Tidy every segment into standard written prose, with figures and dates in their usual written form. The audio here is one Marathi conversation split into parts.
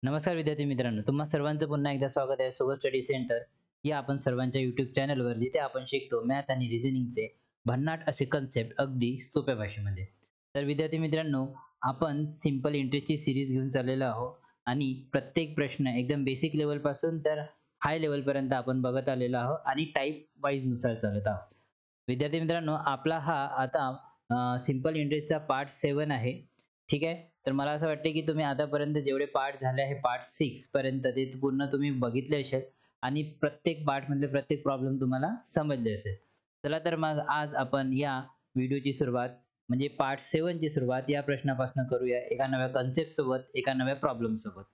नमस्कार विद्यार्थी मित्रांनो, तुम्हा सर्वांचं पुन्हा एकदा स्वागत आहे सोबत स्टडी सेंटर या आपण सर्वांच्या YouTube चॅनलवर, जिथे आपण शिकतो मॅथ आणि रिझनिंगचे भन्नाट असे कन्सेप्ट अगदी सोप्या भाषेमध्ये. तर विद्यार्थी मित्रांनो, आपण सिंपल इंटरेस्टची सीरीज घेऊन चाललेलो आहोत आणि प्रत्येक प्रश्न एकदम बेसिक लेवल पासून तर हाय लेवल पर्यंत आपण बघत आलेलो आहोत आणि टाइप वाईज नुसार चालत आहोत. विद्यार्थी मित्रांनो, आपला हा आता सिंपल इंटरेस्टचा पार्ट 7 आहे. ठीक आहे. तर मला असं वाटतं की तुम्ही आतापर्यंत जेवढे पार्ट झाले आहे पार्ट 6 पर्यंत ते पूर्ण तुम्ही बघितले असेल आणि प्रत्येक पार्ट मधले प्रत्येक प्रॉब्लेम तुम्हाला समजले असेल. चला तर मग आज आपण या व्हिडिओची सुरुवात म्हणजे पार्ट 7 ची सुरुवात या प्रश्नापासून करूया, एका नव्या कन्सेप्ट सोबत, एका नव्या प्रॉब्लेम सोबत.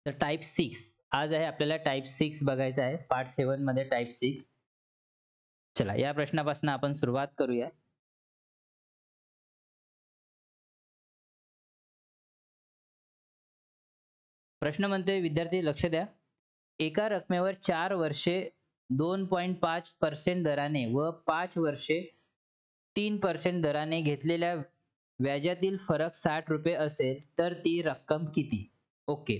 तर टाइप 6 आज आहे, आपल्याला टाइप 6 बघायचा आहे. पार्ट 7 मध्ये टाइप 6. चला या प्रश्नापासून आपण सुरुवात करूया. प्रश्न म्हणतोय, विद्यार्थी लक्ष द्या. एका रकमेवर 4 वर्षे 2.5% दराने व 5 वर्षे 3% दराने घेतलेल्या व्याजातील फरक 60 रुपये असेल तर ती रक्कम किती? Okay.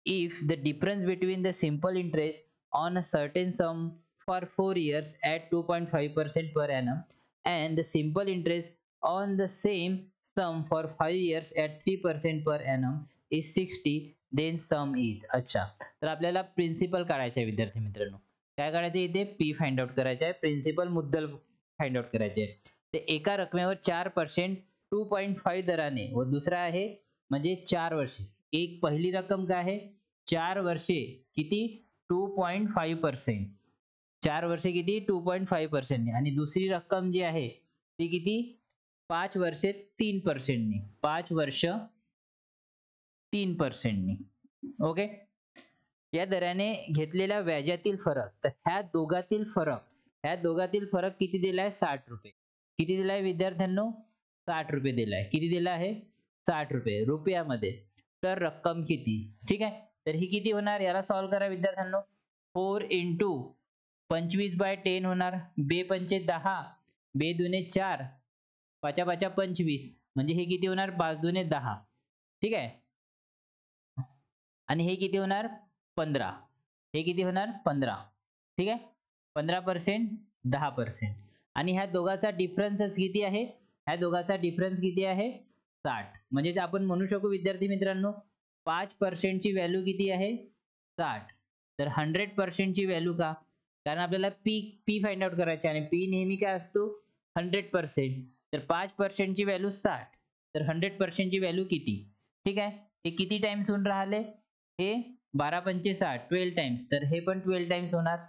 If the difference between the simple interest on a certain sum for 4 years at 2.5% per annum and the simple interest on the same sum for 5 years at 3% per annum is 60, then sum is. अच्छा, तर आपल्याला प्रिन्सिपल काढायचं आहे विद्यार्थी मित्रांनो. काय काढायचं आहे इथे? पी फाइंड आउट करायचं आहे, प्रिन्सिपल मुद्दल फाइंड आउट करायचे आहे. ते एका रकमेवर 4% 2.5 दराने व दुसरा आहे म्हणजे 4 वर्षे. एक पहिली रक्कम काय आहे? 4 वर्षे किती? 2.5%. 4 वर्षे किती? 2.5% आणि दुसरी रक्कम जी आहे ती किती? 5 वर्षे 3% नी. 5 वर्ष 3% नी. ओके. या दराने घेतलेल्या व्याजातील फरक, तर ह्या दोघातील फरक किती दिलाय? 60 रुपये. किती दिलाय विद्यार्थ्यांनो? 60 रुपये दिलाय. किती दिला आहे? 60 रुपये रुपयामध्ये. तर रक्कम किती? ठीक आहे. तर ही किती होणार? याला सॉल्व करा विद्यार्थ्यांनो. 4 इंटू 25/10 होणार. बे पंचे 10, बे दुने 4, पाचा पाचा 25, म्हणजे हे किती होणार? 5 दुने 10. ठीक आहे. आणि हे किती होणार? 15. हे किती होणार? 15. ठीक आहे. 15%, 10%. आणि ह्या दोघाचा डिफरन्स किती आहे? ह्या दोघाचा डिफरन्स किती आहे? 60. म्हणजे आपण म्हणू शकू विद्यार्थी मित्रांनो, 5% ची व्हॅल्यू किती आहे? 60. तर 100% ची व्हॅल्यू का? कारण आपल्याला पी फाइंड आउट करायची आणि पी नेहमी काय असतो? 100%. तर 5% ची व्हॅल्यू 60. तर 100% ची व्हॅल्यू किती? ठीक आहे. हे किती टाइम्स होऊन राहिले? हे 12 पंचे 60, 12 टाइम्स. तर हे पण 12 टाइम्स होणार,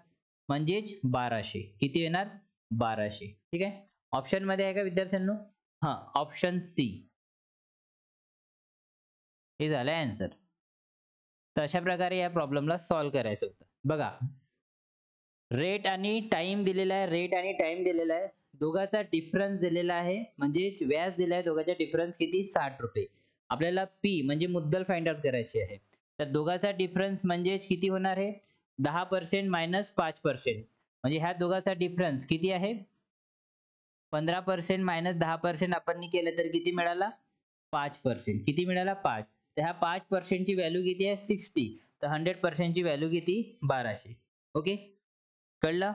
म्हणजेच 1200. किती येणार? 1200. ठीक आहे. ऑप्शन मध्ये आहे का विद्यार्थ्यांनो? हा, ऑप्शन सी हे झालं आन्सर. तर अशा प्रकारे या प्रॉब्लेमला सॉल्व करायचं होतं. बघा, रेट आणि टाइम दिलेला आहे. रेट आणि टाइम दिलेला आहे. दोघाचा डिफरन्स दिलेला आहे, म्हणजेच व्याज दिलाय. दोघाचा डिफरन्स किती? 60 रुपये. आपल्याला पी म्हणजे मुद्दल फाइंड आउट करायची आहे. तर दोघाचा डिफरन्स म्हणजेच किती होणार आहे? 10% मायनस 5%. म्हणजे ह्या दोघाचा डिफरन्स किती आहे? 15% मायनस 10% आपण केलं तर किती मिळाला? 5%. किती मिळाला? 5. तर ह्या 5% ची व्हॅल्यू किती आहे? 60. तर 100% ची व्हॅल्यू किती? 1200. ओके, कळलं?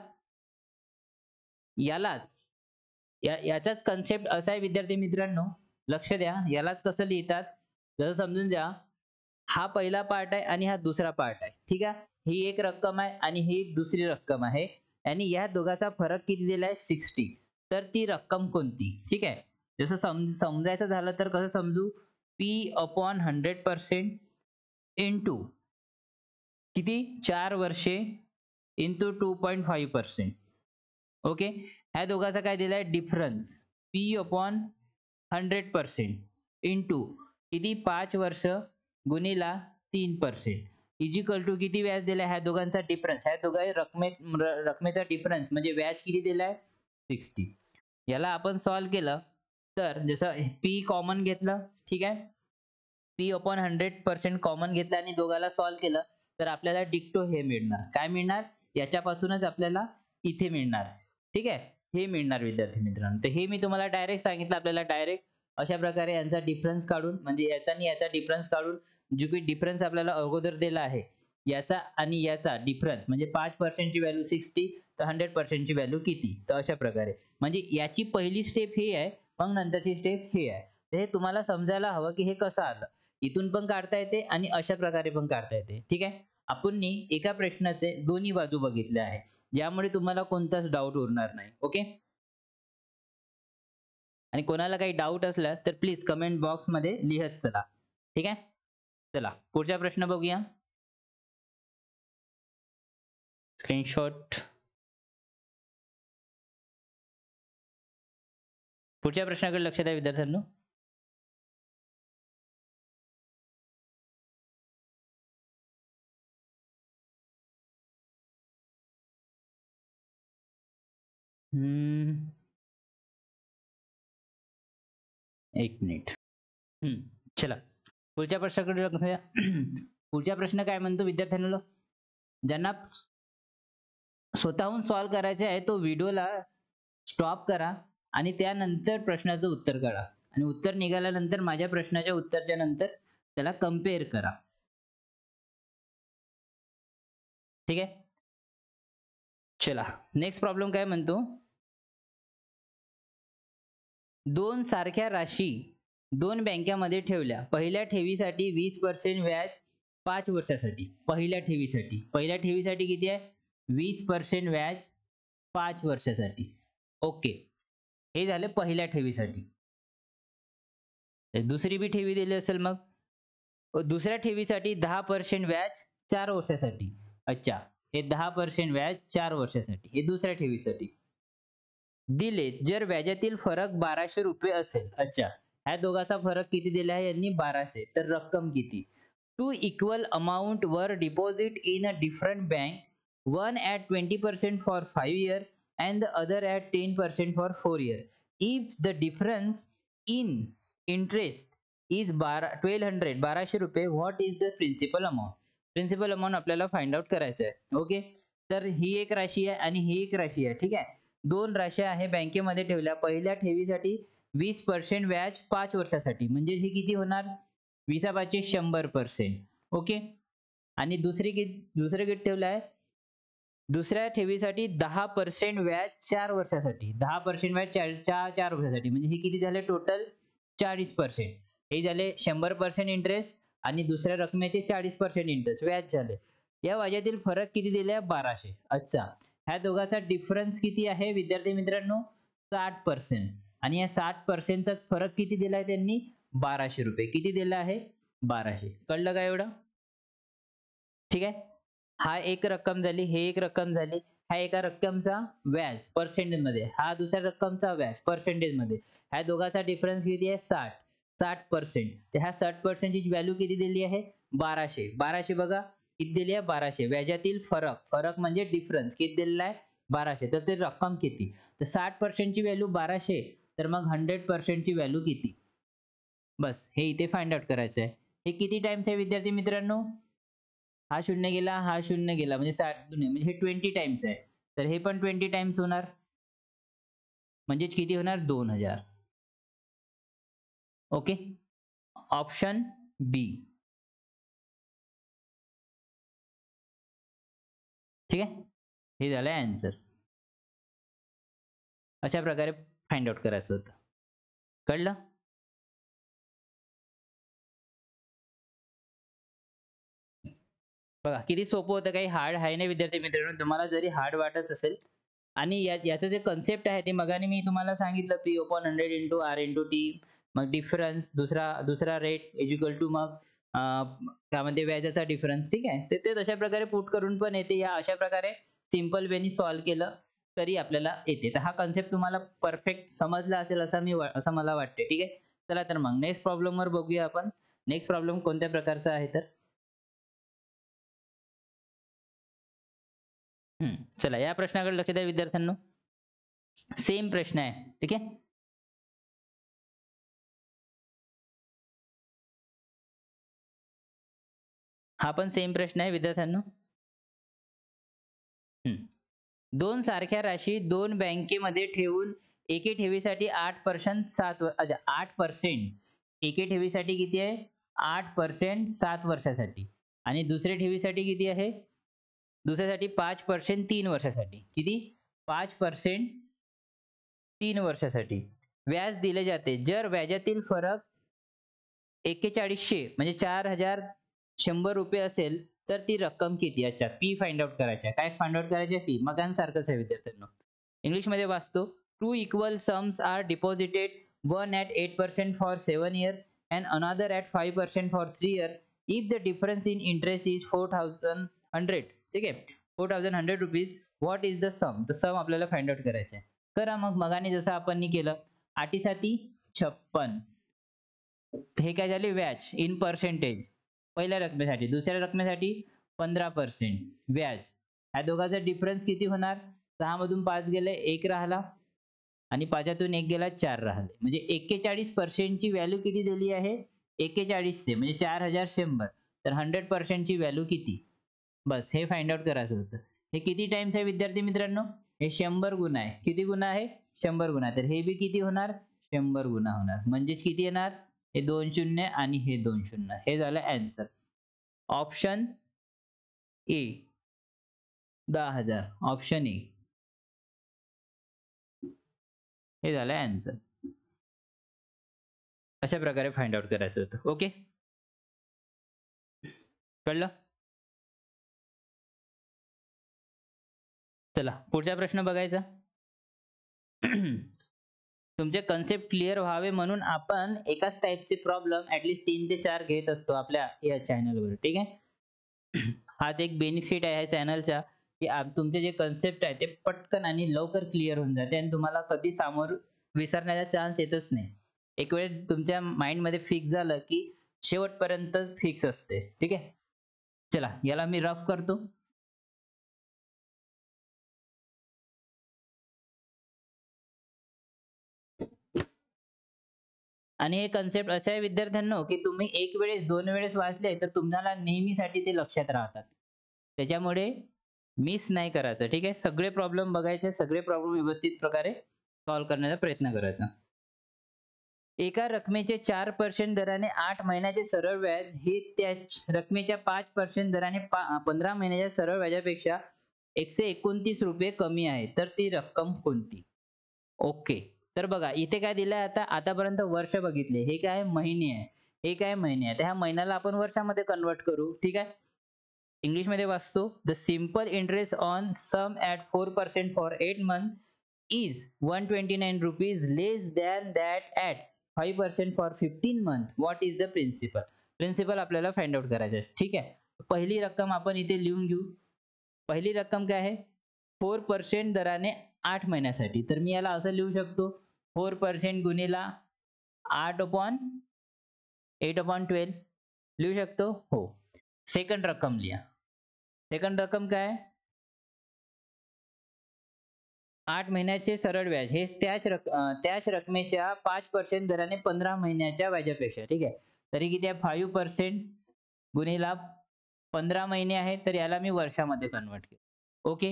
याचाच कन्सेप्ट असा आहे विद्यार्थी मित्रांनो, लक्ष द्या. यालाच कसं लिहितात? जसं समजून घ्या, हा पहिला पार्ट आहे आणि हा दुसरा पार्ट आहे. ठीक आहे. ही एक रक्कम आहे आणि ही दुसरी रक्कम आहे आणि या दोघाचा फरक किती दिलाय? 60. तर ती रक्कम कोणती? ठीक आहे. जसं समजायचं झालं तर कसं समजू? P/100% इंटू किती? 4 वर्षे इंटू 2.5%. ओके. ह्या दोघाचा काय दिलाय? डिफरन्स. P/100% इंटू किती? 5 वर्ष गुणिला 3% इज इक्वल टू किती व्याज दिलाय? ह्या दोघांचा डिफरन्स, ह्या दोघा रकमेचा डिफरन्स म्हणजे व्याज किती दिलाय? 60. याला आपण सॉल्व केलं तर जसं पी कॉमन घेतलं, ठीक आहे. P/100% कॉमन घेतलं आणि दोघाला सॉल्व केलं तर आपल्याला डिक्टो हे मिळणार. काय मिळणार? याच्यापासूनच आपल्याला इथे मिळणार. ठीक आहे. हे मिळणार विद्यार्थी मित्रांनो. तर हे मी तुम्हाला डायरेक्ट सांगितलं, आपल्याला डायरेक्ट अशा प्रकारे यांचा डिफरन्स काढून, म्हणजे याचा आणि याचा डिफरन्स काढून, जो काही डिफरन्स आपल्याला अगोदर दिला आहे याचा आणि याचा डिफरन्स, म्हणजे 5% ची व्हॅल्यू 60 तर 100% ची व्हॅल्यू किती, तर अशा प्रकारे. म्हणजे याची पहिली स्टेप ही आहे, मग नंतरची स्टेप ही आहे. तर हे तुम्हाला समजायला हवं की हे कसं आलं. इथून पण काढता येते आणि अशा प्रकारे पण काढता येते. ठीक आहे. आपण एका प्रश्नाचे दोन्ही बाजू बघितल्या आहे, ज्यामुळे तुम्हाला कोणताच डाऊट उरणार नाही. ओके. आणि कोणाला काही डाऊट असला तर प्लीज कमेंट बॉक्समध्ये लिहत चला. ठीक आहे. चला पुढचा प्रश्न बघूया. स्क्रीनशॉट. पुढच्या प्रश्नाकडे लक्ष द्या विद्यार्थ्यांनो. एक मिनिट. चला पुढच्या प्रश्नाकडे लक्ष द्या. पुढचा प्रश्न काय म्हणतो विद्यार्थ्यांनो, ज्यांना स्वतःहून सॉल्व्ह करायचे आहे तो व्हिडिओला स्टॉप करा आणि त्यानंतर प्रश्नाचं उत्तर काढा, आणि उत्तर निघाल्यानंतर माझ्या प्रश्नाच्या उत्तरच्या नंतर त्याला कम्पेअर करा. ठीक आहे. चला नेक्स्ट प्रॉब्लेम काय म्हणतो, दोन सारख्या राशी दोन बँकांमध्ये ठेवल्या. पहिल्या ठेवीसाठी 20% व्याज 5 वर्षासाठी. पहिल्या ठेवीसाठी किती आहे? 20% व्याज 5 वर्षासाठी. ओके. हे झालं पहिल्या ठेवीसाठी. दुसरी बी ठेवी दिली असेल मग. दुसऱ्या ठेवीसाठी 10% व्याज 4 वर्षासाठी. अच्छा. हे 10% व्याज 4 वर्षासाठी. हे दुसऱ्या ठेवीसाठी. दिले जर व्याजातील फरक 1200 रुपये असेल. अच्छा. ह्या दोघांचा फरक किती दिला आहे यांनी? 1200. तर रक्कम किती? Two equal amount were deposited in a different bank, one at 20% for 5 years and the other at 10% for 4 years. If the difference in interest is 1200 रुपये, what is the principal amount? Principal amount आपल्याला फाइंड आउट करायचं आहे. ओके. तर ही एक राशी आहे आणि ही एक राशी आहे. ठीक आहे. दोन राशी आहे बँकेमध्ये ठेवल्या. पहिल्या ठेवीसाठी 20% व्याज 5 वर्षासाठी, म्हणजे हे किती होणार? 20 100%. ओके. आणि दुसरे किती ठेवलं आहे? दुसऱ्या ठेवीसाठी 10% व्याज 4 वर्षासाठी. 10% व्याज 4 वर्षासाठी, म्हणजे हे किती झाले टोटल? 40%. हे झाले 100% इंटरेस्ट आणि दुसऱ्या रकमेचे 40% इंटरेस्ट व्याज झाले. या व्याजातील फरक किती दिले? 1200. अच्छा. ह्या दोघांचा डिफरन्स किती आहे विद्यार्थी मित्रांनो? 60%. आणि या 60% चा फरक किती दिलाय त्यांनी? 1200 रुपये. किती दिला आहे? 1200. कळलं का एवढं? ठीक आहे. हा एक रक्कम झाली, हे एक रक्कम झाली. हा एका रक्कमचा व्याज पर्सेंटेज मध्ये, हा दुसऱ्या रक्कमचा व्याज पर्सेंटेज मध्ये. ह्या दोघांचा डिफरन्स किती आहे? 60%. तर ह्या 60% ची व्हॅल्यू किती दिली आहे? 1200. 1200 बघा किती दिली आहे? 1200. व्याजातील फरक म्हणजे डिफरन्स किती दिलेला आहे? 1200. तर ते रक्कम किती? तर 60% ची व्हॅल्यू 1200, तर मग 100% ची व्हॅल्यू किती? बस हे इथे फाइंड आउट करायचं आहे. हे किती टाइम्स आहे विद्यार्थी मित्रांनो? हा शून्य गेला, हा शून्य गेला, म्हणजे 60 म्हणजे हे 20 टाइम्स आहे. तर हे पण 20 टाइम्स होणार. म्हणजेच किती होणार? 2000. ओके. ऑप्शन बी. ठीक आहे. हे झालं आन्सर. अशा प्रकारे फाइंड आउट करायचं होतं. कळलं? बघा किती सोपं होतं, काही हार्ड आहे नाही विद्यार्थी मित्रांनो. तुम्हाला जरी हार्ड वाटत असेल, आणि याचं जे कन्सेप्ट आहे ते मगाने मी तुम्हाला सांगितलं, P/100 into R into T, मग डिफरन्स दुसरा रेट इज इक्वल टू मग काय म्हणते व्याजाचा डिफरन्स. ठीक आहे. ते तशा प्रकारे पुट करून पण येते. या अशा प्रकारे सिंपल वेनी सॉल्व्ह केलं तरी आपल्याला येते. तर हा कन्सेप्ट तुम्हाला परफेक्ट समजला असेल असं मला वाटते. ठीक आहे. चला तर मग नेक्स्ट प्रॉब्लेम वर बघूया आपण. नेक्स्ट प्रॉब्लेम कोणत्या प्रकारचा आहे तर चला या प्रश्नाकडे लक्ष द्या विद्यार्थ्यांनो. सेम प्रश्न आहे. ठीक आहे. हा पण सेम प्रश्न आहे विद्यार्थ्यांनो. दोन सारख्या राशी दोन बँकेमध्ये ठेवून एके ठेवीसाठी 8% 8%. एके ठेवीसाठी किती आहे? 8% 7 वर्षासाठी. आणि दुसऱ्या ठेवीसाठी किती आहे? दुसऱ्यासाठी 5% 3 वर्षासाठी. किती? 5% 3 वर्षासाठी. व्याज दिले जाते. जर व्याजातील फरक 4100 म्हणजे 4100 असेल तर ती रक्कम किती? अच्छा, पी फाइंड आउट करायचा. काय फाइंड आउट करायचे? पी. मगांसारखंच आहे विद्यार्थ्यांनो. इंग्लिशमध्ये वाचतो. Two equal sums are deposited, one at 8% for 7 years and another at 5% for 3 years. If the difference in interest is 4100, ठीक आहे, 4100 rupees, what is the sum? The sum आपल्याला फाइंड आउट करायचं आहे. करा मग. मगाने जसं आपण केलं. अटीसाठी 56. हे काय झाले? व्याज इन पर्सेंटेज पहिल्या रकमेसाठी. दुसऱ्या रकमेसाठी 15% व्याज. ह्या दोघांचा डिफरन्स किती होणार? 6 मधून 5 गेले 1 राहिला आणि 5तून 1 गेला 4 राहिले. म्हणजे 41% ची व्हॅल्यू किती दिली आहे? 4100 म्हणजे 4100. तर 100% ची व्हॅल्यू किती? बस हे फाइंड आउट करायचं होतं. हे किती टाइम्स आहे विद्यार्थी मित्रांनो? हे 100 गुणा आहे. किती गुणा आहे? 100 गुणा. तर हे बी किती होणार? 100 गुणा होणार. म्हणजेच किती येणार? हे 2 शून्य आणि हे 2 शून्य. हे झालं answer. Option A 10,000. Option A हे झालं आन्सर. अशा प्रकारे फाइंड आउट करायचं होतं. ओके, कळलं? चला पुढचा प्रश्न बघायचा. तुमचे कन्सेप्ट क्लिअर व्हावे म्हणून आपण एकाच टाईपचे प्रॉब्लेम ऍटलीस्ट 3 ते 4 घेत असतो आपल्या या चॅनलवर. ठीक आहे. हाच एक बेनिफिट आहे या चॅनलचा की तुमचे जे कन्सेप्ट आहे ते पटकन आणि लवकर क्लिअर होऊन जाते आणि तुम्हाला कधी समोर विसरण्याचा चान्स येतच नाही. एक वेळ तुमच्या माइंडमध्ये फिक्स झालं की शेवटपर्यंत फिक्स असते. ठीक आहे. चला याला मी रफ करतो. आणि हे कन्सेप्ट असं आहे विद्यार्थ्यांनो की तुम्ही एक वेळेस 2 वेळेस वाचले तर तुम्हाला नेहमीसाठी ते लक्षात राहतात. त्याच्यामुळे मिस नाही करायचं. ठीक आहे. सगळे प्रॉब्लेम बघायचे, सगळे प्रॉब्लेम व्यवस्थित प्रकारे सॉल्व्ह करण्याचा प्रयत्न करायचा. एका रकमेचे 4% दराने 8 महिन्याचे सरळ व्याज हे त्याच रकमेच्या 5% दराने 15 महिन्याच्या सरळ व्याजापेक्षा 129 रुपये कमी आहे. तर ती रक्कम कोणती? ओके. तर बघा इथे काय दिलंय आता? आतापर्यंत वर्ष बघितले. हे काय महिने आहे. हे काय महिने आहे. तर ह्या महिन्याला आपण वर्षामध्ये कन्वर्ट करू. ठीक आहे. इंग्लिशमध्ये वाचतो. The simple interest on sum at 4% for 8 month is 129 rupees less than that at 5% for 15 month. What is the principal? Principal आपल्याला फाइंड आउट करायचं आहे. ठीक आहे. पहिली रक्कम आपण इथे लिहून घेऊ. पहिली रक्कम काय आहे? 4% दराने 8 महिन्यासाठी. तर मी याला असं लिहू शकतो 4% गुणिला 8/12 लिहू शकतो. हो. सेकंड रक्कम लिहा. सेकंड रक्कम काय? 8 महिन्याचे सरळ व्याज हे त्याच रकमेच्या 5% दराने 15 महिन्याच्या व्याजापेक्षा. ठीक आहे. तरी किती आहे? 5% गुणिला 15 महिने आहे. तर याला मी वर्षामध्ये कन्वर्ट केलं. ओके.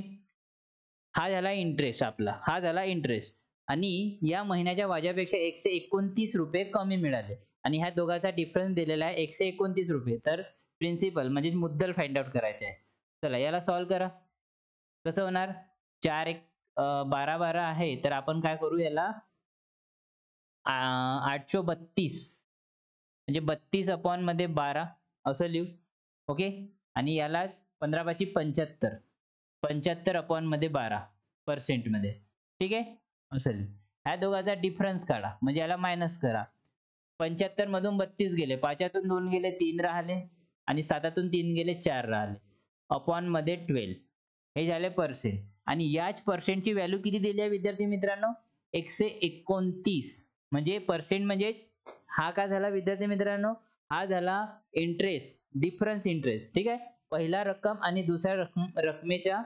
हा झाला इंटरेस्ट आपला. हा झाला इंटरेस्ट. आणि या महिन्याच्या व्याजापेक्षा 129 रुपये कमी मिळाले. आणि ह्या दोघांचा डिफरन्स दिलेला आहे 129 रुपये. तर प्रिन्सिपल म्हणजे मुद्दल फाइंड आउट करायचे आहे. चला याला सॉल्व्ह करा. कसं होणार? 4 1 12 आहे. तर आपण काय करू याला 832 म्हणजे 32 अपॉन मध्ये 12 असं लिहू. ओके. आणि यालाच 15/5 75. 75 अपॉन मध्ये 12% मध्ये. ठीक आहे. असं ह्या दोघांचा डिफरन्स काढा. म्हणजे याला मायनस करा. 75 मधून 32 गेले. 5तून 2 गेले 3 राहिले आणि 7तून 3 गेले 4 राहिले. अपॉन मध्ये 12 हे झाले पर्सेंट. आणि याच पर्सेंटची व्हॅल्यू किती दिली आहे विद्यार्थी मित्रांनो? 129. म्हणजे पर्सेंट म्हणजे हा काय झाला विद्यार्थी मित्रांनो? हा झाला इंटरेस्ट, डिफरन्स इंटरेस्ट. ठीक आहे. पहिला रक्कम आणि दुसऱ्या रकमेच्या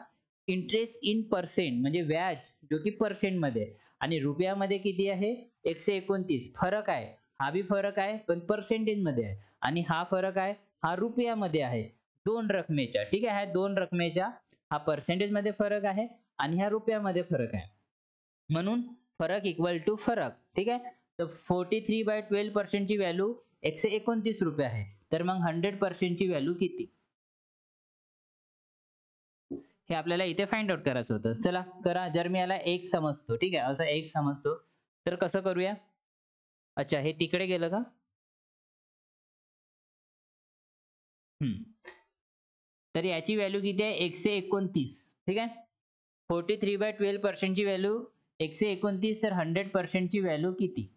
इंटरेस्ट इन पर्सेंट म्हणजे व्याज जो की पर्सेंट मध्ये आणि रुपयामध्ये किती आहे? 129. फरक आहे. हा बी फरक आहे पण पर्सेंटेज मध्ये आहे. आणि हा फरक आहे हा रुपयामध्ये आहे. दोन रकमेच्या. ठीक आहे. ह्या दोन रकमेच्या हा पर्सेंटेज मध्ये फरक आहे आणि ह्या रुपयामध्ये फरक आहे. म्हणून फरक इक्वल टू फरक, ठीक आहे. तर 43/12% ची व्हॅल्यू 129 रुपये आहे. तर मग 100% ची व्हॅल्यू किती? हे आपल्याला इथे फाइंड आउट करायचं होतं. चला करा. जर मी याला 1 समजतो, ठीक आहे, असं 1 समजतो, तर कसं करूया? अच्छा, हे तिकडे गेलं का? हं. तर याची व्हॅल्यू किती आहे? 129, ठीक आहे. 43/12% ची व्हॅल्यू 129, तर 100% ची व्हॅल्यू किती?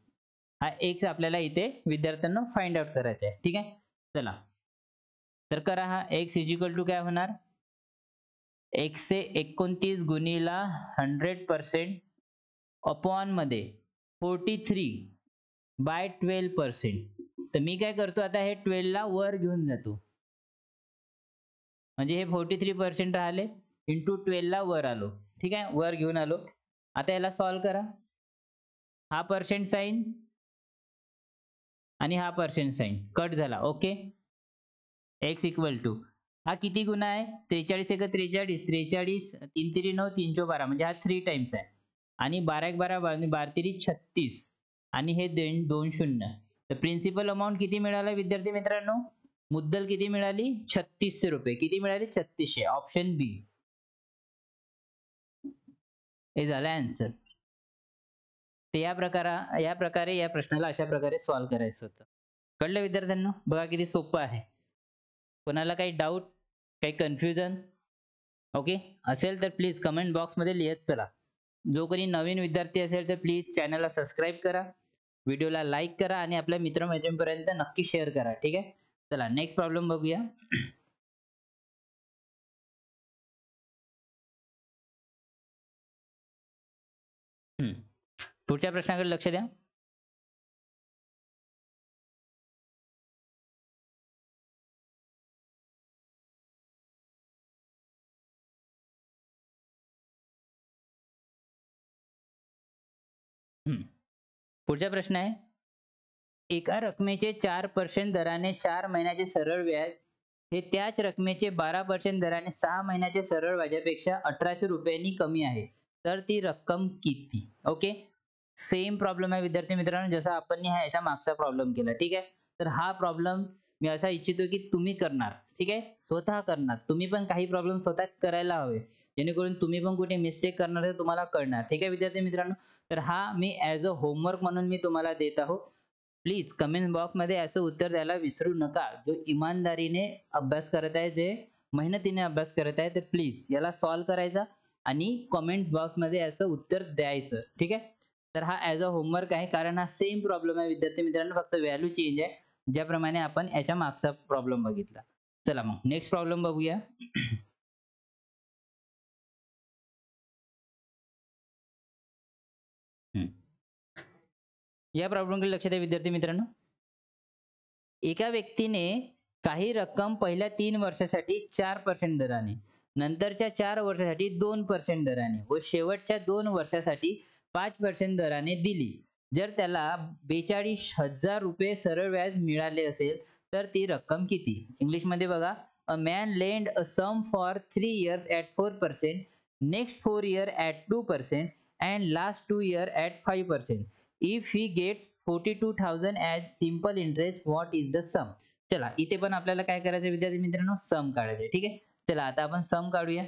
हा एक्स आपल्याला इथे विद्यार्थ्यांना फाइंड आउट करायचा आहे, ठीक आहे. चला तर करा. हा एक्स इज इक्वल टू काय होणार? 129 गुणिला 100% अपॉन मध्ये 43/12%. तर मी काय करतो आता, हे 12 ला वर घेऊन जातो. म्हणजे हे 43% राहिले इंटू 12 ला वर आलो, ठीक आहे, वर घेऊन आलो. आता याला सॉल्व करा. हा पर्सेंट साइन आणि हा पर्सेंट साइन कट झाला. ओके. एक्स इक्वल टू हा किती गुणा आहे? 43 एक 43, 43 3 3 9 3 चौ 12, म्हणजे हा 3 टाइम्स आहे. आणि 12 एक 12, 12 3 36 आणि हे 2 शून्य. तर प्रिन्सिपल अमाउंट किती मिळाला विद्यार्थी मित्रांनो? मुद्दल किती मिळाली? 3600 रुपये. किती मिळाले? 3600. ऑप्शन बी हे झालं आन्सर. तर या प्रकारे या प्रश्नाला अशा प्रकारे सॉल्व्ह करायचं होतं. कळलं विद्यार्थ्यांनो? बघा किती सोपं आहे. कोणाला काही डाऊट, काही कन्फ्युजन? ओके असेल तर प्लीज कमेंट बॉक्समध्ये लिहत चला. जो कोणी नवीन विद्यार्थी असेल तर प्लीज चॅनलला सबस्क्राईब करा, व्हिडिओला लाईक करा आणि आपल्या मित्रमैत्रिणींपर्यंत नक्की शेअर करा, ठीक आहे. चला नेक्स्ट प्रॉब्लेम बघूया. पुढच्या प्रश्नाकडे लक्ष द्या. पुढचा प्रश्न आहे, एका रकमेचे 4% दराने 4 महिन्याचे सरळ व्याज हे त्याच रकमेचे 12% दराने 6 महिन्याचे सरळ व्याजापेक्षा 1800 रुपयांनी कमी आहे, तर ती रक्कम किती? ओके. सेम प्रॉब्लेम आहे विद्यार्थी मित्रांनो, जसा आपण याचा मागचा प्रॉब्लेम केला, ठीक आहे. तर हा प्रॉब्लेम मी असा इच्छितो की तुम्ही करणार, ठीक आहे, स्वतः करणार. तुम्ही पण काही प्रॉब्लेम स्वतः करायला हवे, जेणेकरून तुम्ही पण कुठे मिस्टेक करणार तर तुम्हाला कळणार, ठीक आहे विद्यार्थी मित्रांनो. तर हा मी ॲज अ होमवर्क म्हणून मी तुम्हाला देत आहो. प्लीज कमेंट बॉक्समध्ये असं उत्तर द्यायला विसरू नका. जो इमानदारीने अभ्यास करत आहे, जे मेहनतीने अभ्यास करत आहे, तर प्लीज याला सॉल्व्ह करायचा आणि कमेंट्स बॉक्समध्ये असं उत्तर द्यायचं, ठीक आहे. तर हा ॲज अ होमवर्क आहे, कारण हा सेम प्रॉब्लेम आहे विद्यार्थी मित्रांनो, फक्त व्हॅल्यू चेंज आहे, ज्याप्रमाणे आपण याच्या मागचा प्रॉब्लेम बघितला. चला मग नेक्स्ट प्रॉब्लेम बघूया. या प्रॉब्लेमकडे लक्ष द्या विद्यार्थी मित्रांनो. एका व्यक्तीने काही रक्कम पहिल्या 3 वर्षासाठी 4% दराने, नंतरच्या 4 वर्षासाठी 2% दराने व शेवटच्या 2 वर्षासाठी 5% दराने दिली. जर त्याला 42,000 रुपये सरळ व्याज मिळाले असेल, तर ती रक्कम किती? इंग्लिशमध्ये बघा. A man lend a sum for 3 years at 4%, next 4 year at 2% and last 2 year at 5%. If he gets 42,000 as simple interest, what is the sum? चला इथे पण आपल्याला काय करायचं विद्यार्थी मित्रांनो, सम काढायचं, ठीक आहे. चला आता आपण सम काढूया.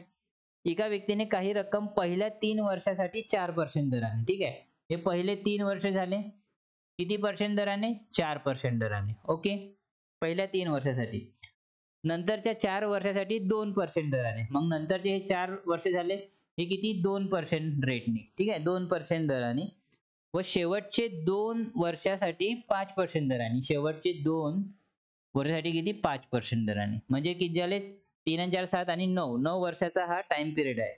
एका व्यक्तीने काही रक्कम पहिल्या 3 वर्षासाठी 4% दराने, ठीक आहे. हे पहिले 3 वर्ष झाले. किती पर्सेंट दराने? 4% दराने. ओके. पहिल्या 3 वर्षासाठी. नंतरच्या 4 वर्षासाठी 2% दराने. मग नंतरचे हे 4 वर्ष झाले, हे किती? 2% रेटने, ठीक आहे, 2% दराने. व शेवटचे 2 वर्षासाठी 5% दराने. शेवटचे 2 वर्षासाठी किती? 5% दराने. म्हणजे किती झाले? 3 आणि 4 7 आणि 9. 9 वर्षाचा हा टाइम पिरियड आहे.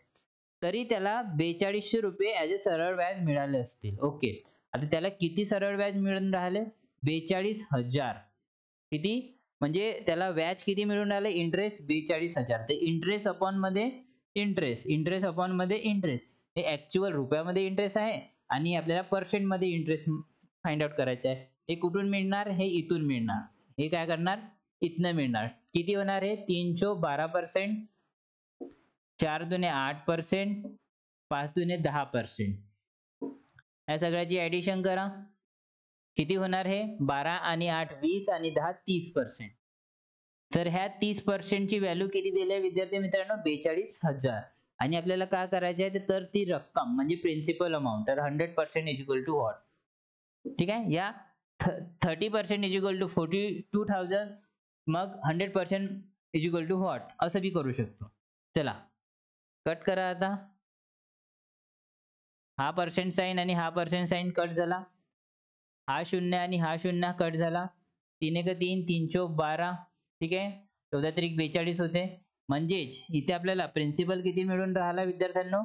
तरी त्याला 4200 रुपये ॲज अ सरळ व्याज मिळाले असतील. ओके. आता त्याला किती सरळ व्याज मिळून राहिले? 42,000. किती? म्हणजे त्याला व्याज किती मिळून राहिले? इंटरेस्ट 42,000. तर इंटरेस्ट अपॉन मध्ये इंटरेस्ट, इंटरेस्ट अपॉन मध्ये इंटरेस्ट. हे ॲक्चुअल रुपयामध्ये इंटरेस्ट आहे आणि आपल्याला पर्सेंटमध्ये इंटरेस्ट फाइंड आउट करायचं आहे. हे कुठून मिळणार? हे इथून मिळणार. हे काय करणार? इथनं मिळणार. किती होणार आहे? 3 चौक 12%, 4 दुने 8%, 5 दुने 10%. या सगळ्याची ॲडिशन करा. किती होणार हे? 12 आणि 8 20 आणि 10 30%. तर ह्या 30% ची व्हॅल्यू किती दिली आहे विद्यार्थी मित्रांनो? 42,000. आणि आपल्याला काय करायचे आहे? तर ती रक्कम म्हणजे प्रिन्सिपल अमाउंट. तर 100% इज इक्वल टू व्हॉट? ठीक आहे. या 30% इज इक्वल टू 42,000. मग 100% इज इक्वल टू व्हॉट? असं बी करू शकतो. चला कट करा आता. हा पर्सेंट साइन आणि हा पर्सेंट साइन कट झाला. हा शून्य आणि हा शून्य कट झाला. 3 एक 3 3 चौक 12. ठीक आहे. 14 त्रिक 42 होते. म्हणजेच इथे आपल्याला प्रिन्सिपल किती मिळून राहिला विद्यार्थ्यांनो?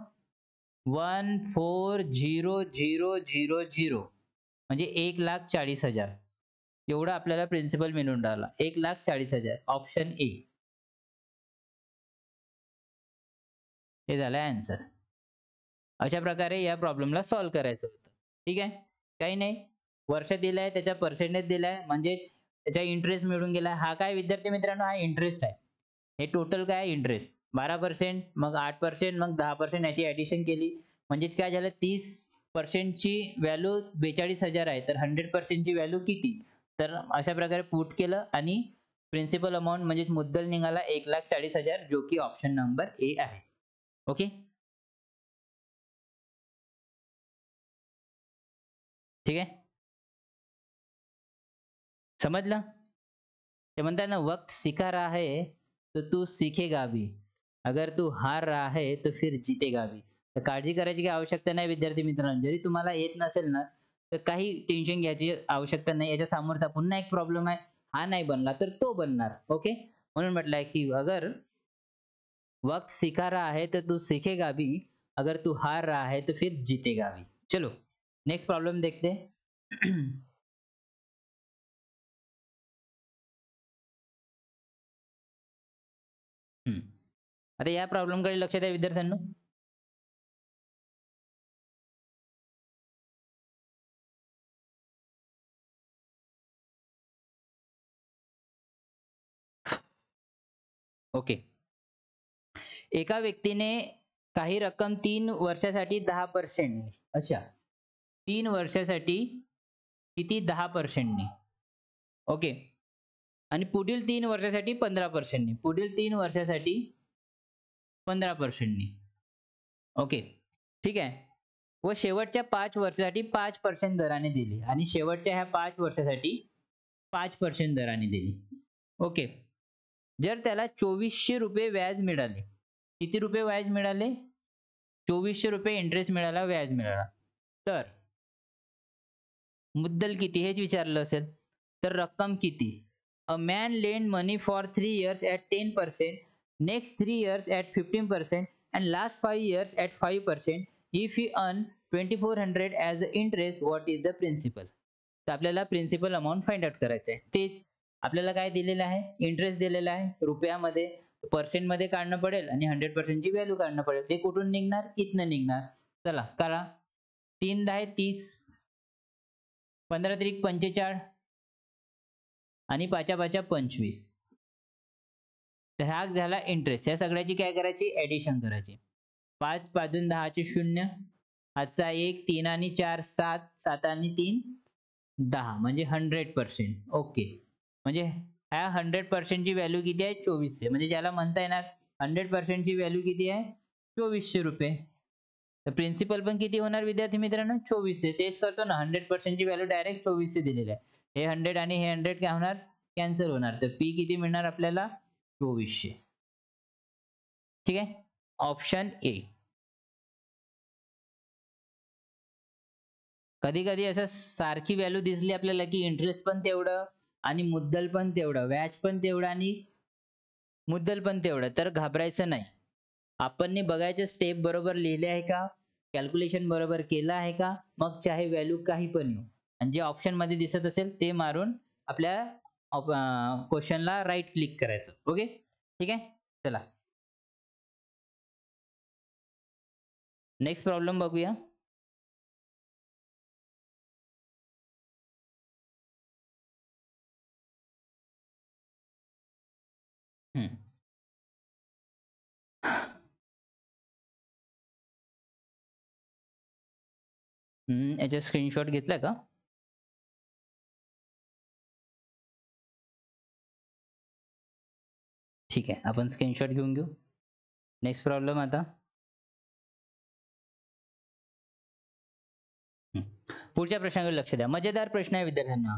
140,000 म्हणजे 1,40,000 एवढा आपल्याला प्रिन्सिपल मिळून राहिला. 1,40,000 ऑप्शन ए. हे झालं आन्सर. अशा प्रकारे या प्रॉब्लेमला सॉल्व्ह करायचं होतं. ठीक आहे. काही नाही. वर्ष दिलंय, त्याचा पर्सेंटेज दिलाय, म्हणजेच त्याचा इंटरेस्ट मिळून गेला. हा काय विद्यार्थी मित्रांनो? हा इंटरेस्ट आहे. हे टोटल काय इंटरेस्ट? 12%, मग 8%, मग 10% याची ॲडिशन केली. म्हणजेच काय झालं? 30% ची व्हॅल्यू 42,000 आहे. तर 100% ची व्हॅल्यू किती? तर अशा प्रकारे पुट केलं आणि प्रिन्सिपल अमाउंट म्हणजेच मुद्दल निघाला 1,40,000 जो की ऑप्शन नंबर ए आहे. ओके. ठीक आहे. समजलं? ते म्हणतात ना, वक्त सिखा रहा है तो तू सीखेगा भी. अगर तू हार रहा है तो फिर जीतेगा भी. तर काळजी करायची काही आवश्यकता नाही विद्यार्थी मित्रांनो. जरी तुम्हाला येत नसेल ना, तर काही टेन्शन घ्यायची आवश्यकता नाही. याच्या समोरचा पुन्हा एक प्रॉब्लेम आहे. हा नाही बनला तर तो बनणार. ओके. म्हणून म्हटलंय की अगर वक्त सिखा रहा है तो तू सीखेगा भी. अगर तू हार रहा है तो फिर जीतेगा भी. चलो नेक्स्ट प्रॉब्लेम देखते हैं. आता या प्रॉब्लेमकडे लक्ष द्या विद्यार्थ्यांनो. ओके. एका व्यक्तीने काही रक्कम 3 वर्षासाठी 10% अशा 3 वर्षासाठी किती 10% नी. ओके. आणि पुढील 3 वर्षासाठी 15% नी. पुढील 3 वर्षासाठी 15% नी. ओके. ठीक आहे. व शेवटच्या 5 वर्षासाठी 5% दराने दिली आणि शेवटच्या ह्या 5 वर्षासाठी 5% दराने दिली. ओके. जर त्याला ₹2400 व्याज मिळाले. किती रुपये व्याज मिळाले? ₹2400 इंटरेस्ट मिळाला, व्याज मिळाला. तर मुद्दल किती हेच विचारलं असेल. तर रक्कम किती? A man lend money for 3 years at 10%, next 3 years at 15% and last 5 years at 5%. If he earn 2400 as a interest, what is the principal? तर आपल्याला प्रिन्सिपल अमाउंट फाइंड आउट करायचं आहे. तेच आपल्याला काय दिलेलं आहे? इंटरेस्ट दिलेला आहे रुपयामध्ये. पर्सेंटमध्ये काढणं पडेल आणि 100% ची व्हॅल्यू काढणं पडेल. ते कुठून निघणार? इथनं निघणार. चला करा. 3 10 30, 15 त्रिक 45 आणि 5 5 25. तर हा झाला इंटरेस्ट. या सगळ्याची काय करायची? ॲडिशन करायची. 5 पाचून 10 चे 0. हातचा 1 3 आणि 4 7, 7 आणि 3 10 म्हणजे 100%. ओके. म्हणजे ह्या 100% ची व्हॅल्यू किती आहे? 2400. म्हणजे ज्याला म्हणता येणार 100% ची व्हॅल्यू किती आहे? ₹2400. तर प्रिन्सिपल पण किती होणार विद्यार्थी मित्रांनो? 2400. तेच करतो ना, 100% ची व्हॅल्यू डायरेक्ट 2400 दिलेली आहे. हे 100 आणि हे 100 काय होणार? कॅन्सल होणार. तर पी किती मिळणार आपल्याला? 2400. ठीक आहे. Option A. कधी-कधी असं सारखी व्हॅल्यू दिसली आपल्याला, की इंटरेस्ट पण तेवढं आणि मुद्दल पण तेवढं, व्याज पण तेवढं आणि मुद्दल पण तेवढं, तर घाबरायचं नाही. आपण बघायचे स्टेप बरोबर लिहिले आहे का? कॅल्क्युलेशन बरोबर केलं आहे का? मग चाहे व्हॅल्यू काही पण येऊ. आणि जे ऑप्शनमध्ये दिसत असेल ते मारून आपल्या क्वेशनला राईट क्लिक करायचं. ओके. ठीक आहे. चला नेक्स्ट प्रॉब्लेम बघूया. हम्म. याचा स्क्रीनशॉट घेतला का? ठीक आहे, आपण स्क्रीनशॉट घेऊन घेऊ. नेक्स्ट प्रॉब्लेम आता. पुढच्या प्रश्नाकडे लक्ष द्या. मजेदार प्रश्न आहे विद्यार्थ्यांना.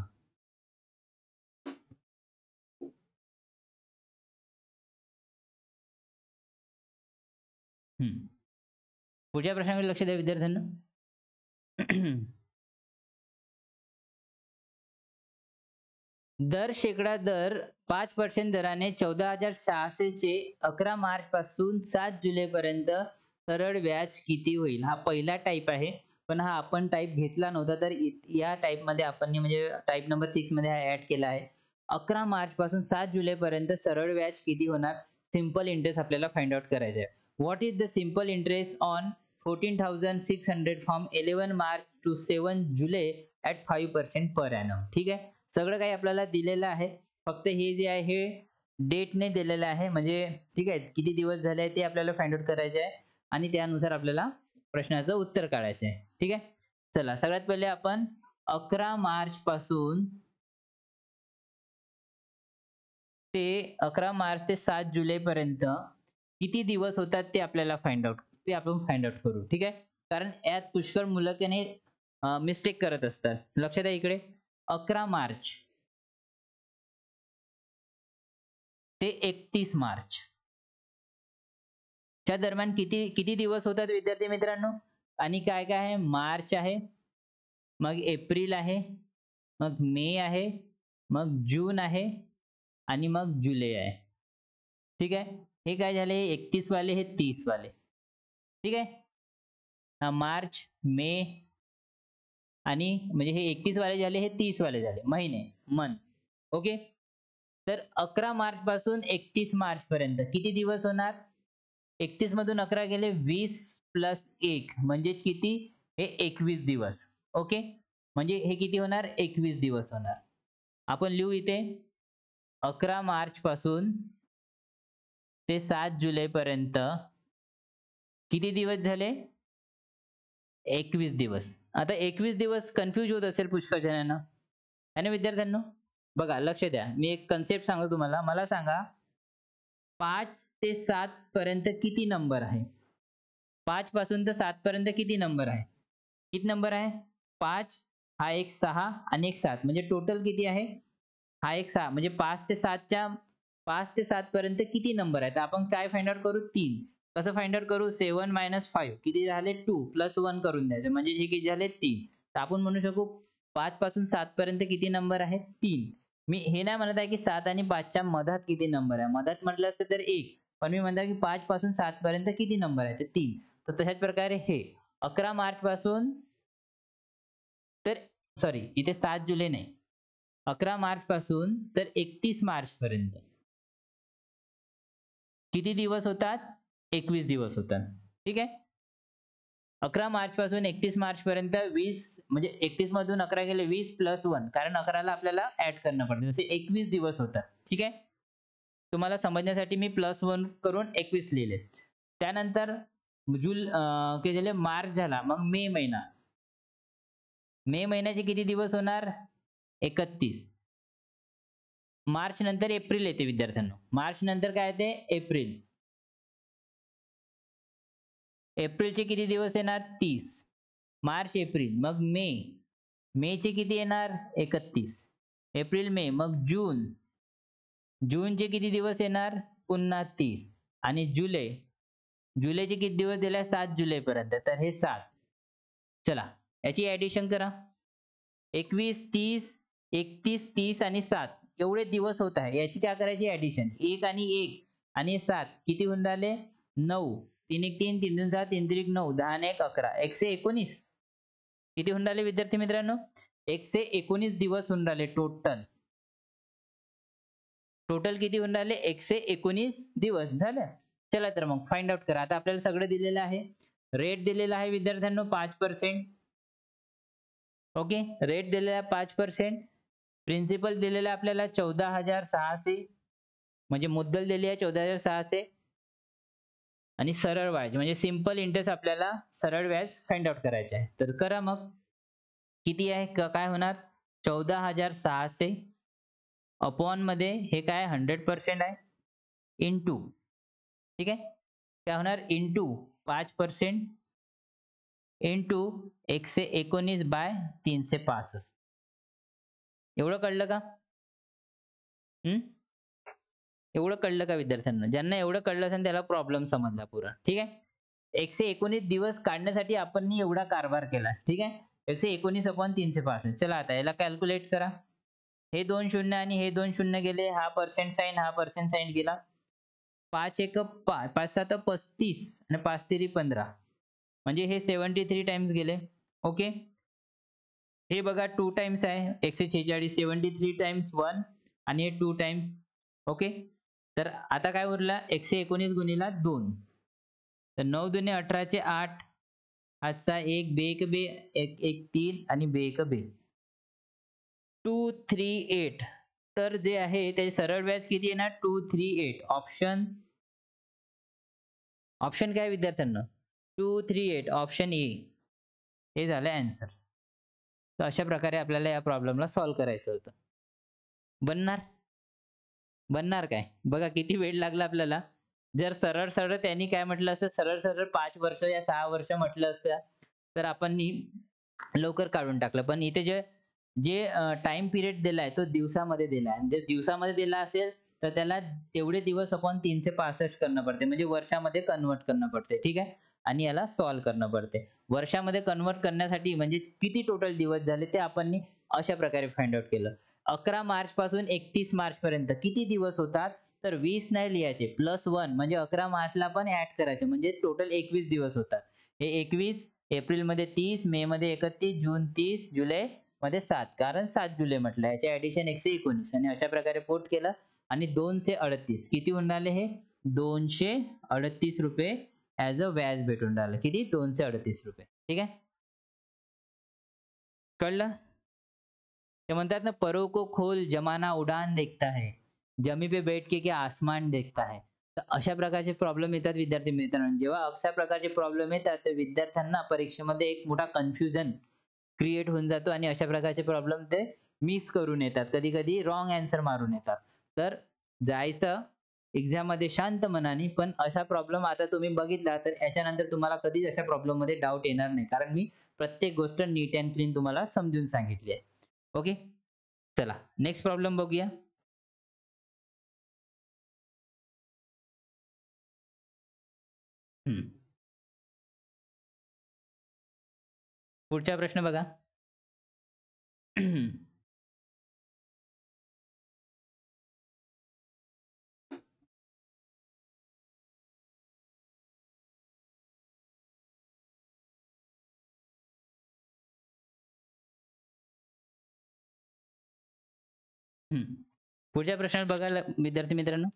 पुढच्या प्रश्नाकडे लक्ष द्या विद्यार्थ्यांना. दर शेकडा दर 5% दराने 14,600 चे 11 मार्च पासून 7 जुलै पर्यंत सरळ व्याज किती होईल? हा पहिला टाइप आहे, पण हा आपण टाइप घेतला नव्हता, तर या टाइप मध्ये आपण म्हणजे टाइप नंबर 6 मध्ये हा ऍड केला आहे. 11 मार्च पासून 7 जुलै पर्यंत सरळ व्याज किती होणार? सिंपल इंटरेस्ट आपल्याला फाइंड आउट करायचं आहे. What is the simple interest on 14,600 from 11 March two 7 July at 5% per annum? ठीक आहे, सगळं काही आपल्याला दिलेलं आहे. फक्त हे जे आहे हे डेटने दिलेलं आहे, म्हणजे ठीक आहे, किती दिवस झाले आहे ते आपल्याला फाइंड आउट करायचे आहे आणि त्यानुसार आपल्याला प्रश्नाचं उत्तर काढायचं आहे. ठीक आहे, चला सगळ्यात पहिले आपण 11 मार्च पासून ते 11 मार्च ते 7 जुलै पर्यंत किती दिवस होतात ते आपल्याला फाइंड आउट करू. ठीक आहे, कारण यात पुष्कळ मुलं की नाही मिस्टेक करत असतात. लक्षात द्या इकडे. 11 मार्च ते 31 मार्च च्या दरम्यान किती किती दिवस होतात विद्यार्थी मित्रांनो? आणि काय काय आहे? मार्च आहे, मग एप्रिल आहे, मग मे आहे, मग जून आहे आणि मग जुलै आहे. ठीक आहे, हे काय झाले? 31 वाले, हे 30 वाले. ठीक आहे, मार्च, मे आणि म्हणजे हे 31 वाले झाले, हे 30 वाले झाले महिने, मंथ. ओके, तर 11 मार्च पासून 31 मार्च पर्यंत किती दिवस होणार? 31 मधून 11 गेले, 20 प्लस 1 म्हणजेच किती? हे 21 दिवस. ओके, म्हणजे हे किती होणार? 21 दिवस होणार. आपण लिहू इथे 11 मार्च पासून ते 7 जुलै पर्यंत किती दिवस झाले? 21 दिवस. आता 21 दिवस कन्फ्यूज होत असेल पुष्कळ जणांना. है ना विद्यार्थ्यांनो? बघा लक्ष द्या. मी एक कन्सेप्ट सांगतो तुम्हाला. मला सांगा 5 ते 7 पर्यंत किती नंबर आहे? 5 पासून तर 7 पर्यंत किती नंबर आहे? किती नंबर आहे? 5, हा एक 6 आणि एक 7 म्हणजे टोटल किती आहे? हा एक 6 म्हणजे 5 ते 7 पर्यंत किती नंबर आहेत? आपण काय फाइंड आउट करू? 3. कसं फाइंड आउट करू? 7 - 5 किती झाले? 2 प्लस 1 करून द्यायचं म्हणजे हे किती झाले? 3. तर आपण म्हणू शकू 5 पासून 7 पर्यंत किती नंबर आहे? 3. मी हे नाही म्हणत आहे की 7 आणि 5 च्या मधात किती नंबर आहे. मधात म्हटलं असतं तर 1. पण मी म्हणतो की 5 पासून 7 पर्यंत किती नंबर आहे? तर 3. तर तशाच प्रकारे हे 11 मार्च पासून तर सॉरी इथे 7 जुलै नाही. 11 मार्च पासून तर 31 मार्च पर्यंत किती दिवस होतात? 21 दिवस होतात. ठीक आहे. 11 मार्च पासून 31 मार्च पर्यंत 20 म्हणजे 31 मधून 11 गेले, 20 प्लस 1 कारण 11 ला आपल्याला ऍड करणं पडतं. जसे 21 दिवस होतात. ठीक आहे. तुम्हाला समजण्यासाठी मी प्लस 1 करून 21 लिहिले. त्यानंतर काय झाले? मार्च झाला, मग मे महिना. मे महिन्याचे किती दिवस होणार? 31. मार्च नंतर एप्रिल येते विद्यार्थ्यांनो. मार्च नंतर काय येते? एप्रिल. एप्रिलचे किती दिवस येणार? 30. मार्च, एप्रिल, मग मे. मेचे किती येणार? 31. एप्रिल, मे, मग जून. जूनचे किती दिवस येणार? पुन्हा 30. आणि जुलै. जुलैचे किती दिवस दिले? 7 जुलैपर्यंत. तर हे 7. चला, याची ॲडिशन करा. 21, 30, 31, 30 आणि 7 एवढे दिवस होत आहे. याची काय करायची? ॲडिशन. 1 आणि 1 आणि 7 किती होऊन राहिले? 9. 3 1 3, 3 2 7, 3 3 9, 10 आणि 1 11. 119. किती होऊन राहिले विद्यार्थी मित्रांनो? 119 दिवस होऊन राहिले टोटल. टोटल किती होऊन राहिले? 119 दिवस झाले. चला तर मग फाइंड आउट करा. आता आपल्याला सगळं दिलेलं आहे. रेट दिलेला आहे विद्यार्थ्यांनो 5%. ओके, रेट दिलेला आहे 5%. प्रिन्सिपल दिलेला आहे आपल्याला 14,600 म्हणजे मुद्दल दिली आहे 14,600. आणि सरळ व्याज म्हणजे सिंपल इंटरेस्ट आपल्याला सरळ व्याज फाइंड आउट करायचे आहे. तर करा मग. किती आहे काय होणार? 14,600 अपॉन मध्ये हे काय 100% आहे इंटू, ठीक आहे, काय होणार इंटू 5% इंटू 119/365. एवढं कळलं का? एवढं कळलं का विद्यार्थ्यांना? ज्यांना एवढं कळलं असेल त्याला प्रॉब्लेम समजला पुरा. ठीक आहे. 119 दिवस काढण्यासाठी आपण एवढा कारभार केला. ठीक आहे. 119/365. चला आता याला कॅल्क्युलेट करा. हे 2 शून्य आणि हे 2 शून्य गेले. हा पर्सेंट साइन हा पर्सेंट साइन गेला. 5 एक 5, 5 7 35 आणि 5 3 15. म्हणजे हे 73 टाइम्स गेले. ओके. हे बघा 2 टाइम्स आहे. 146 73 टाइम्स 1 आणि हे 2 टाइम्स. ओके. तर आता काय उरला 119 गुणिला 2. तर 9 दुने 18 चे 8. हातचा 1 बे 1 बे 1 1 3 आणि बे 1 बे. 238. तर जे आहे त्याचे सरळ व्याज किती येणार? 238. ऑप्शन काय विद्यार्थ्यांना? 238 ऑप्शन ए. हे झालं आन्सर. तर अशा प्रकारे आपल्याला या प्रॉब्लेमला सॉल्व्ह करायचं होतं. बनणार? बनणार काय? बघा किती वेळ लागला आपल्याला. जर सरळ-सरळ त्यांनी काय म्हटलं असतं, सरळ-सरळ 5 वर्ष या 6 वर्ष म्हटलं असतं, तर आपण लवकर काढून टाकलं. पण इथे जे जे टाईम पिरियड दिलाय तो दिवसामध्ये दिलाय. जर दिवसामध्ये दिला असेल, तर त्याला तेवढे दिवस अपॉन 365 करणं पडते. म्हणजे वर्षामध्ये कन्व्हर्ट करणं पडते. ठीक आहे. आणि याला सॉल्व्ह करणं पडते. वर्षामध्ये कन्व्हर्ट करण्यासाठी म्हणजे किती टोटल दिवस झाले ते आपण अशा प्रकारे फाइंड आउट केलं. 11 मार्च पासून 31 मार्च पर्यंत किती दिवस होतात? तर 20 नाही लिहायचे. +1 म्हणजे 11 मार्चला पण ॲड करायचे. म्हणजे टोटल 21 दिवस होतात. हे 21, एप्रिलमध्ये 30, मेमध्ये 31, जून 30, जुलैमध्ये 7. कारण 7 जुलै म्हटलं. याचे ॲडिशन 119 आणि अशा प्रकारे पोट केलं आणि 238 किती होऊन राहिले हे? 238 रुपये ॲज अ व्याज भेटून राहिलं. किती? 238 रुपये. ठीक आहे. कळलं? ते म्हणतात ना, परों को खोल जमाना उडान देखता है, जमी पे बैठ के क्या आसमान देखता है. तर अशा प्रकारचे प्रॉब्लेम येतात विद्यार्थी मित्रांनो. जेव्हा अशा प्रकारचे प्रॉब्लेम येतात तर विद्यार्थ्यांना परीक्षेमध्ये एक मोठा कन्फ्युजन क्रिएट होऊन जातो आणि अशा प्रकारचे प्रॉब्लेम ते मिस करून येतात. कधी-कधी रॉंग आन्सर मारून येतात. तर जायचं एक्झाममध्ये शांत मनाने, पण अशा प्रॉब्लेम आता तुम्ही बघितला तर याच्यानंतर तुम्हाला कधीच अशा प्रॉब्लेममध्ये डाउट येणार नाही. कारण मी प्रत्येक गोष्ट नीट अँड क्लीन तुम्हाला समजून सांगितली आहे. ओके. चला नेक्स्ट प्रॉब्लेम बघूया. हम्म. पुढचा प्रश्न बघा. पुढच्या प्रश्नात बघा विद्यार्थी मित्रांनो.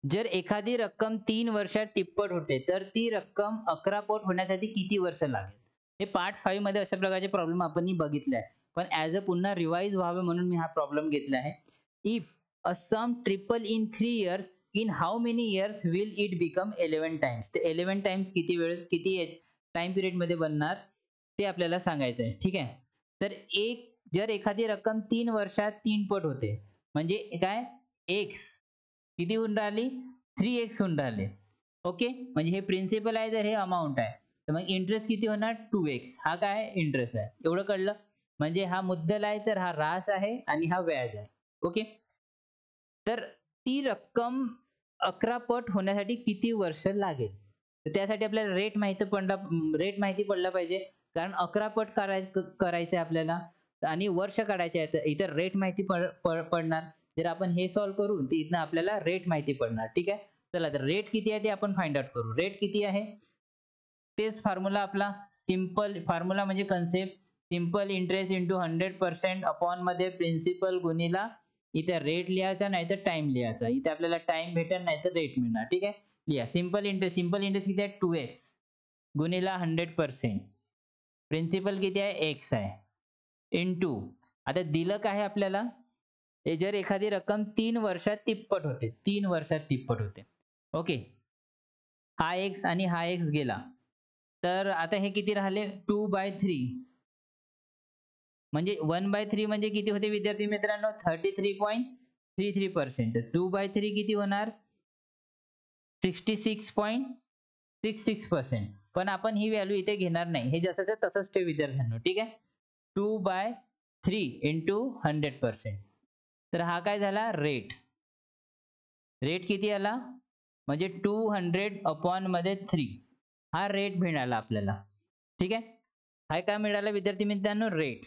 जर एखादी रक्कम 3 वर्षात तिप्पट होते, तर ती रक्कम 11 पट होण्यासाठी किती वर्ष लागेल? हे पार्ट 5 मध्ये अशा प्रकारचे प्रॉब्लेम आपण बघितले आहे. पण ॲज अ पुन्हा रिवाइज व्हावे म्हणून मी हा प्रॉब्लेम घेतला आहे. If a sum triple in 3 years, in how many years will it become 11 times? ते 11 टाइम्स किती वेळ किती टाइम पिरियडमध्ये बनणार ते आपल्याला सांगायचं आहे. ठीक आहे. तर जर एखादी रक्कम 3 वर्षात 3 पट होते, म्हणजे काय? एक्स किती होऊन राहिली? 3x होऊन राहिले. ओके. म्हणजे हे प्रिन्सिपल आहे तर हे अमाउंट आहे. तर मग इंटरेस्ट किती होणार? 2x. हा काय इंटरेस्ट आहे. एवढं कळलं? म्हणजे हा मुद्दल आहे तर हा रास आहे आणि हा व्याज आहे. ओके. तर ती रक्कम 11 पट होण्यासाठी किती वर्ष लागेल? तर त्यासाठी आपल्याला रेट माहिती पडला पाहिजे. कारण 11 पट करायचं आहे आपल्याला आणि वर्ष काढायचे आहेत. इतर रेट माहिती पडणार. जर आपण हे सॉल्व्ह करू तर इथनं आपल्याला रेट माहिती पडणार. ठीक आहे. चला तर रेट किती आहे ते आपण फाइंड आउट करू. रेट किती आहे? तेच फॉर्म्युला आपला सिंपल फॉर्म्युला म्हणजे concept simple interest into 100% upon मध्ये प्रिन्सिपल गुणिला इथे रेट लिहायचा नाही तर टाइम लिहायचा. इथे आपल्याला टाइम भेटेल नाही तर रेट मिळणार. ठीक आहे. लिहा सिंपल इंटरेस्ट किती आहे? 2x गुणिला 100%. प्रिन्सिपल किती आहे? x आहे. इंटू आता दिलं काय आहे आपल्याला? जर एखादी रक्कम 3 वर्षात तिप्पट होते, 3 वर्षात तिप्पट होते. ओके. हा x आणि हा x गेला. तर आता हे किती राहिले 2/3 म्हणजे 1/3 म्हणजे किती होते विद्यार्थी मित्रांनो 33.33%. 2/3 किती होणार 66.66%. पण आपण ही व्हॅल्यू इथे घेणार नाही. हे जसंच तसंच ठेव विद्यार्थ्यांनो. ठीक आहे. 2/3 into 100%. तर हा काय झाला रेट. रेट किती आला म्हणजे 200 अपॉन मध्ये 3 हा रेट मिळाला आपल्याला. ठीक आहे. हा काय मिळाला विद्यार्थी मित्रांनो रेट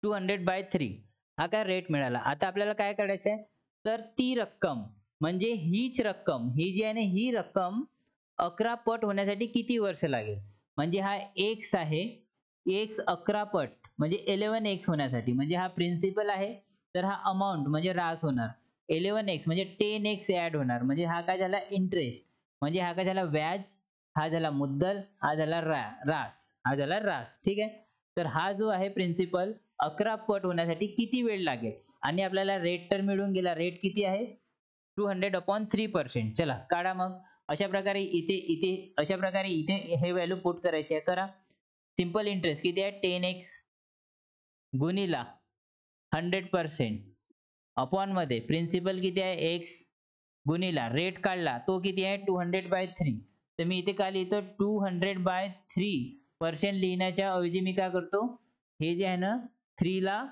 200/3 हा काय रेट मिळाला. आता आपल्याला काय करायचं आहे तर ती रक्कम म्हणजे हीच रक्कम ही जी आहे ना ही रक्कम 11 पट होण्यासाठी किती वर्ष लागेल. म्हणजे हा x आहे x 11 पट म्हणजे 11x होण्यासाठी म्हणजे हा प्रिन्सिपल आहे तर हा अमाऊंट म्हणजे रास होणार 11x म्हणजे 10x ऍड होणार म्हणजे हा काय झाला इंटरेस्ट म्हणजे हा काय झाला व्याज हा झाला मुद्दल हा झाला रास हा झाला रास. ठीक आहे. तर हा जो आहे प्रिन्सिपल 11 पट होण्यासाठी किती वेळ लागेल आणि आपल्याला रेट तर मिळून गेला. रेट किती आहे 200/3%. चला काढा मग. अशा प्रकारे इथे हे व्हॅल्यू पुट करायची आहे. करा. सिंपल इंटरेस्ट किती आहे 10x गुणिला 100% अपॉन मध्ये प्रिन्सिपल किती आहे x गुणिला रेट काढला तो किती आहे 200/3. तर मी इथे काय लिहितो 200/3% लिहिण्याच्या ऐवजी मी काय करतो हे जे आहे ना 3 ला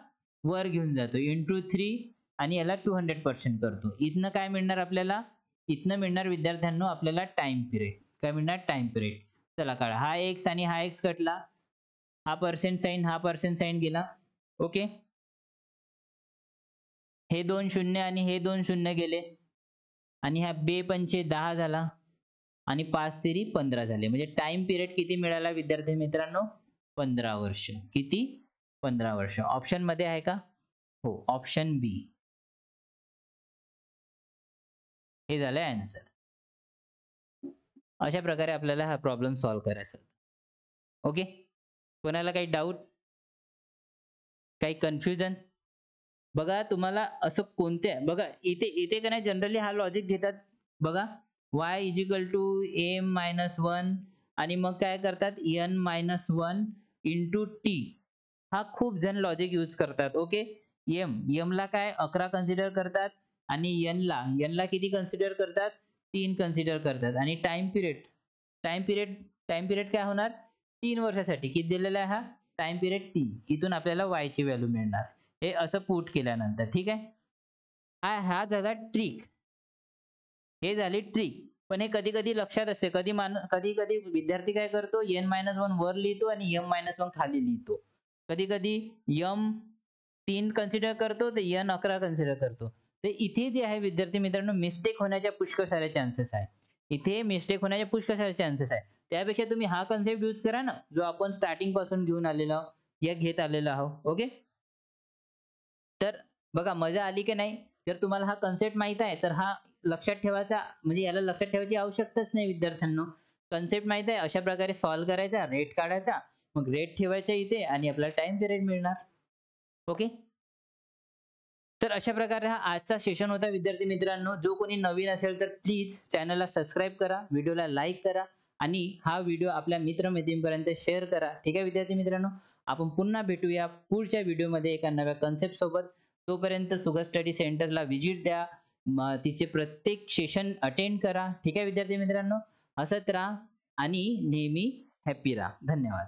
वर घेऊन जातो इंटू 3 आणि याला 200% करतो. इथनं काय मिळणार आपल्याला इथनं मिळणार विद्यार्थ्यांनो आपल्याला टाइम पिरियड. काय मिळणार टाइम पिरियड. चला काढा. हा x आणि हा x कटला. हा पर्सेंट साइन गेला. ओके. हे 2 शून्य आणि हे 2 शून्य गेले आणि ह्या 2 पंचे 10 झाला आणि 5 तेरी 15 झाले. म्हणजे टाइम पिरियड किती मिळाला विद्यार्थी मित्रांनो 15 वर्ष. किती 15 वर्ष. ऑप्शन मध्ये आहे का हो ऑप्शन बी हे झालं आन्सर. अशा प्रकारे आपल्याला हा प्रॉब्लेम सॉल्व्ह करायचा. ओके. कोणाला काही डाऊट काही कन्फ्युजन. बघा तुम्हाला असं कोणत्या बघा इथे इथे का नाही जनरली हा लॉजिक घेतात बघा y m-1 आणि मग काय करतात n-1 इंटू t हा खूप जण लॉजिक यूज करतात. ओके. m ला काय 11 कन्सिडर करतात आणि n ला किती कन्सिडर करतात 3 कन्सिडर करतात आणि टाइम पिरियड काय होणार 3 वर्षासाठी किती दिलेला आहे हा टाइम पिरियड 3 इथून आपल्याला y ची व्हॅल्यू मिळणार. हे असं पुट केल्यानंतर. ठीक आहे. हा झाला ट्रिक. हे झाली ट्रिक. पण हे कधी कधी लक्षात असते कधी कधी विद्यार्थी काय करतो n-1 वर लिहितो आणि m-1 खाली लिहितो. कधी कधी m 3 कन्सिडर करतो तर n 11 कन्सिडर करतो. तर इथे जे आहे विद्यार्थी मित्रांनो मिस्टेक होण्याच्या पुष्कळ सारे चान्सेस आहे. इथे मिस्टेक होण्याचे पुष्कळ सारे चान्सेस आहे. त्यापेक्षा तुम्ही हा कन्सेप्ट यूज करा ना जो आपण स्टार्टिंग पासून घेऊन आलेलो या घेत आलेलो आहोत. ओके. तर बघा मजा आली की नाही. जर तुम्हाला हा कन्सेप्ट माहित आहे तर हा लक्षात ठेवायचा म्हणजे याला लक्षात ठेवायची आवश्यकताच नाही विद्यार्थ्यांनो. कन्सेप्ट माहित आहे अशा प्रकारे सॉल्व्ह करायचा रेट काढायचा मग रेट ठेवायचा इथे आणि आपल्याला टाइम पिरियड मिळणार. ओके. तर अशा प्रकारे हा आजचा सेशन होता विद्यार्थी मित्रांनो. जो कोणी नवीन असेल तर प्लीज चॅनलला सबस्क्राईब करा व्हिडिओला लाईक करा आणि हा व्हिडिओ आपल्या मित्रमैत्रिणींपर्यंत शेअर करा. ठीक आहे विद्यार्थी मित्रांनो. आपण पुन्हा भेटूया पुढच्या व्हिडिओमध्ये एका नव्या कन्सेप्ट सोबत. तोपर्यंत सुगत स्टडी सेंटरला व्हिजिट द्या. तिचे प्रत्येक सेशन अटेंड करा. ठीक आहे विद्यार्थी मित्रांनो. हसत राहा आणि नेहमी हॅप्पी राहा. धन्यवाद.